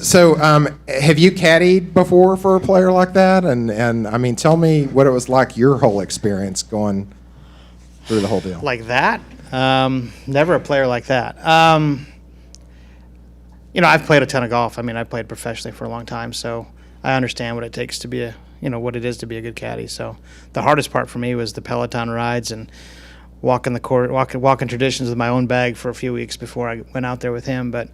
So, have you caddied before for a player like that? And I mean, tell me what it was like, your whole experience going through the whole deal. Like that? Never a player like that. I've played a ton of golf. I mean, I've played professionally for a long time, so I understand what it takes to be what it is to be a good caddy. So the hardest part for me was the Peloton rides and walking the court, walking traditions with my own bag for a few weeks before I went out there with him. But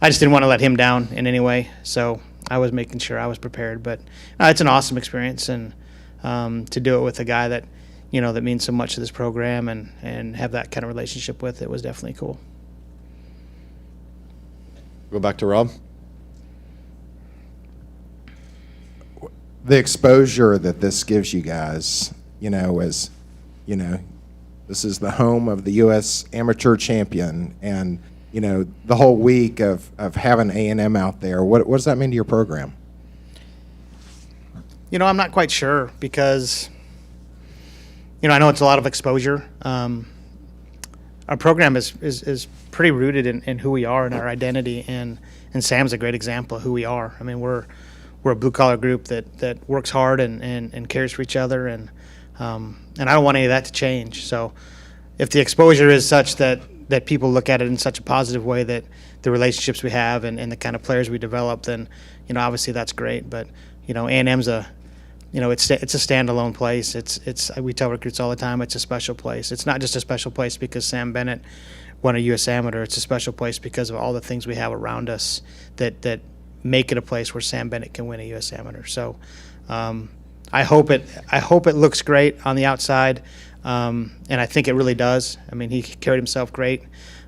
I just didn't want to let him down in any way, so I was making sure I was prepared. But it's an awesome experience, and to do it with a guy that that means so much to this program and have that kind of relationship with it was definitely cool. Go back to Rob. The exposure that this gives you guys, as this is the home of the U.S. Amateur Champion, and the whole week of having A&M out there. What does that mean to your program? I'm not quite sure because I know it's a lot of exposure. Our program is pretty rooted in who we are and our identity, and Sam's a great example of who we are. I mean, we're a blue collar group that works hard and cares for each other, and I don't want any of that to change. So if the exposure is such that people look at it in such a positive way, that the relationships we have and the kind of players we develop, then obviously that's great. But A&M's it's a standalone place. We tell recruits all the time it's a special place. It's not just a special place because Sam Bennett won a U.S. Amateur. It's a special place because of all the things we have around us that make it a place where Sam Bennett can win a U.S. Amateur. So I hope it looks great on the outside, and I think it really does. I mean, he carried himself great.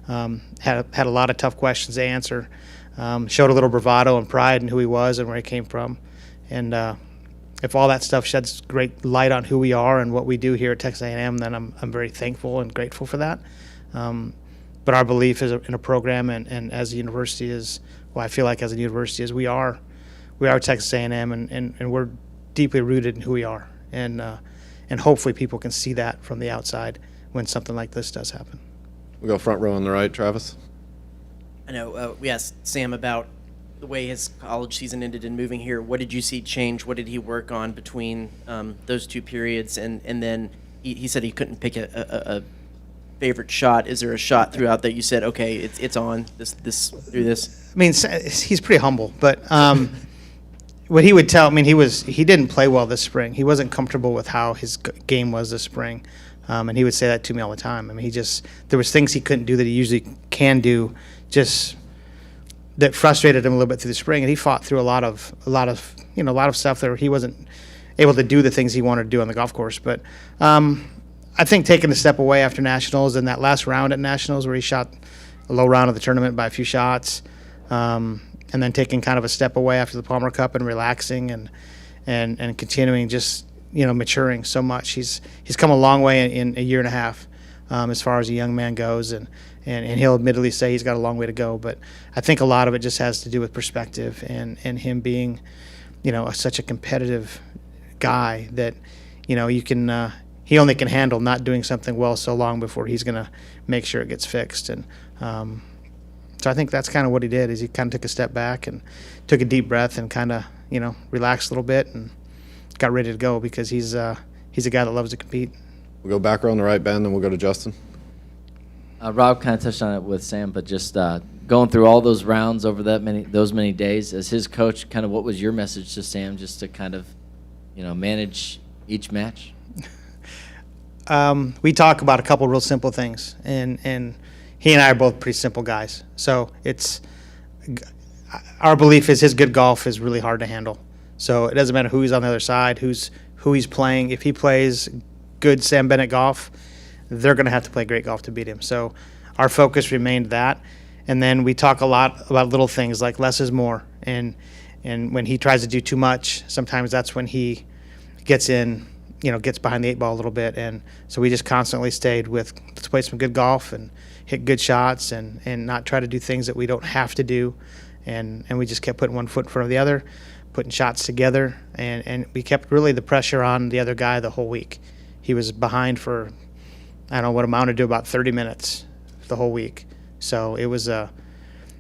Had a lot of tough questions to answer. Showed a little bravado and pride in who he was and where he came from, and if all that stuff sheds great light on who we are and what we do here at Texas A&M, then I'm very thankful and grateful for that. But our belief is in a program and as a university is, well, I feel like as a university is we are Texas A&M and we're deeply rooted in who we are, and hopefully people can see that from the outside when something like this does happen. We go front row on the right, Travis. I know we asked Sam about the way his college season ended and moving here. What did you see change? What did he work on between those two periods? And then he said he couldn't pick a favorite shot. Is there a shot throughout that you said, okay, it's on this through this? I mean, he's pretty humble, but what he would tell, I mean, he didn't play well this spring. He wasn't comfortable with how his game was this spring, and he would say that to me all the time. I mean, there was things he couldn't do that he usually can do, just that frustrated him a little bit through the spring, and he fought through a lot of stuff that he wasn't able to do the things he wanted to do on the golf course. But I think taking a step away after nationals and that last round at nationals where he shot a low round of the tournament by a few shots, and then taking kind of a step away after the Palmer Cup and relaxing and continuing just maturing so much. He's come a long way in a year and a half as far as a young man goes, and he'll admittedly say he's got a long way to go, but I think a lot of it just has to do with perspective and him being, such a competitive guy that, you can, he only can handle not doing something well so long before he's going to make sure it gets fixed. And so I think that's kind of what he did, is he kind of took a step back and took a deep breath and kind of, relaxed a little bit and got ready to go, because he's a guy that loves to compete. We'll go back row on the right, Ben, then we'll go to Justin. Rob kind of touched on it with Sam, but just going through all those rounds over those many days as his coach, kind of what was your message to Sam, just to kind of, manage each match? We talk about a couple real simple things, and he and I are both pretty simple guys. So our belief is his good golf is really hard to handle. So it doesn't matter who he's on the other side, who he's playing. If he plays good Sam Bennett golf, they're going to have to play great golf to beat him. So our focus remained that. And then we talk a lot about little things like less is more. And when he tries to do too much, sometimes that's when he gets behind the eight ball a little bit. And so we just constantly stayed with, let's play some good golf and hit good shots and not try to do things that we don't have to do. And we just kept putting one foot in front of the other, putting shots together. And we kept really the pressure on the other guy the whole week. He was behind for, I don't know what amounted to about 30 minutes the whole week. So it was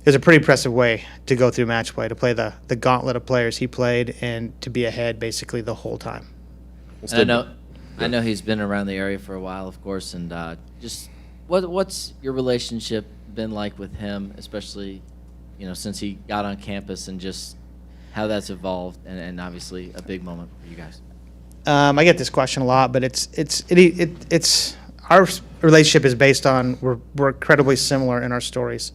it was a pretty impressive way to go through match play, to play the gauntlet of players he played and to be ahead basically the whole time. And I know he's been around the area for a while, of course, and just what's your relationship been like with him, especially, since he got on campus, and just how that's evolved, and obviously a big moment for you guys. I get this question a lot, but it's our relationship is based on we're incredibly similar in our stories.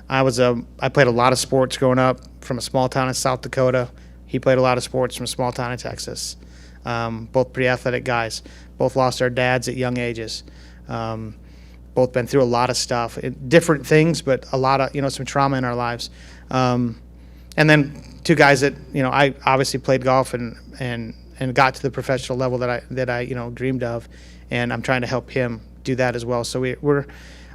I played a lot of sports growing up from a small town in South Dakota. He played a lot of sports from a small town in Texas. Both pretty athletic guys. Both lost our dads at young ages. Both been through a lot of stuff, different things, but a lot of some trauma in our lives. And then two guys that I obviously played golf and got to the professional level that I dreamed of, and I'm trying to help him do that as well. So we're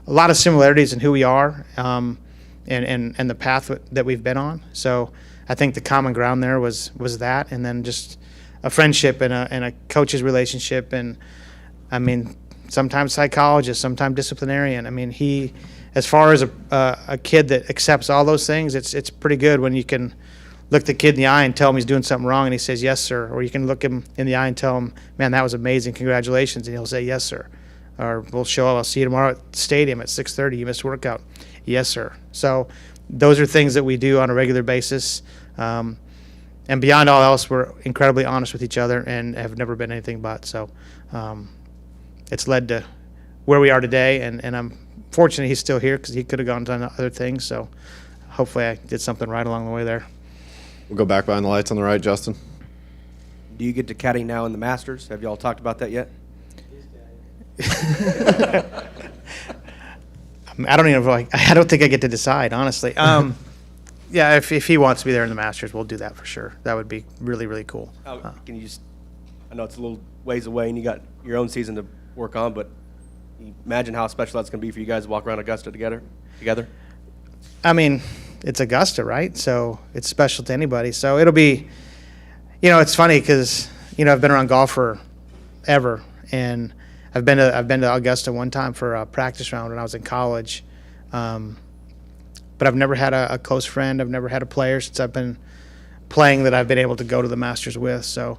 a lot of similarities in who we are, and the path that we've been on. So I think the common ground there was that, and then just a friendship and a coach's relationship, and I mean sometimes psychologist, sometimes disciplinarian. I mean he, as far as a kid that accepts all those things, it's pretty good when you can look the kid in the eye and tell him he's doing something wrong and he says yes sir, or you can look him in the eye and tell him, man, that was amazing, congratulations, and he'll say yes sir. Or we'll show up, I'll see you tomorrow at the stadium at 6:30, you missed workout, yes sir. So those are things that we do on a regular basis, and beyond all else, we're incredibly honest with each other and have never been anything but. So it's led to where we are today, and I'm fortunate he's still here because he could have gone and done other things. So hopefully I did something right along the way there. We'll go back behind the lights on the right, Justin. Do you get to caddy now in the Masters? Have you all talked about that yet? I don't even I don't think I get to decide, honestly. Yeah, if he wants to be there in the Masters, we'll do that for sure. That would be really, really cool. Can you just? I know it's a little ways away, and you got your own season to work on, but can you imagine how special that's going to be for you guys to walk around Augusta together. I mean, it's Augusta, right? So it's special to anybody. So it'll be, it's funny because I've been around golf forever, and I've been to Augusta one time for a practice round when I was in college. But I've never had a close friend. I've never had a player since I've been playing that I've been able to go to the Masters with. So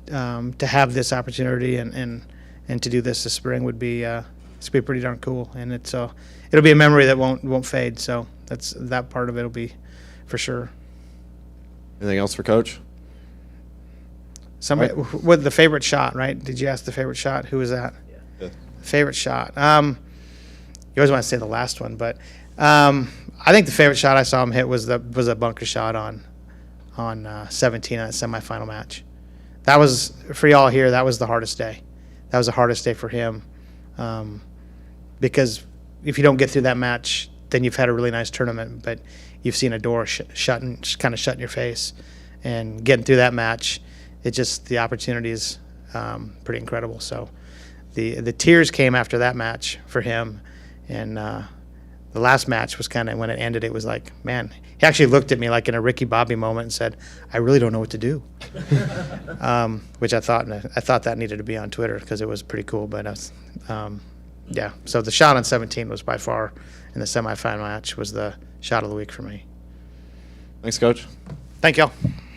to have this opportunity and to do this spring would be pretty darn cool. And it'll be a memory that won't fade. So that part of it will be for sure. Anything else for Coach? Somebody with the favorite shot, right? Did you ask the favorite shot? Who was that? Yeah. Favorite shot. You always want to say the last one, but I think the favorite shot I saw him hit was a bunker shot on 17 on that semifinal match. That was, for y'all here, that was the hardest day. That was the hardest day for him, because if you don't get through that match, then you've had a really nice tournament, but you've seen a door shut and kind of shut in your face. And getting through that match, the opportunity is pretty incredible. So the tears came after that match for him, and the last match was kind of, when it ended, it was like, man, he actually looked at me like in a Ricky Bobby moment and said, I really don't know what to do. Which I thought that needed to be on Twitter because it was pretty cool. But yeah, so the shot on 17 was by far, in the semifinal match, was the shot of the week for me. Thanks, Coach. Thank y'all.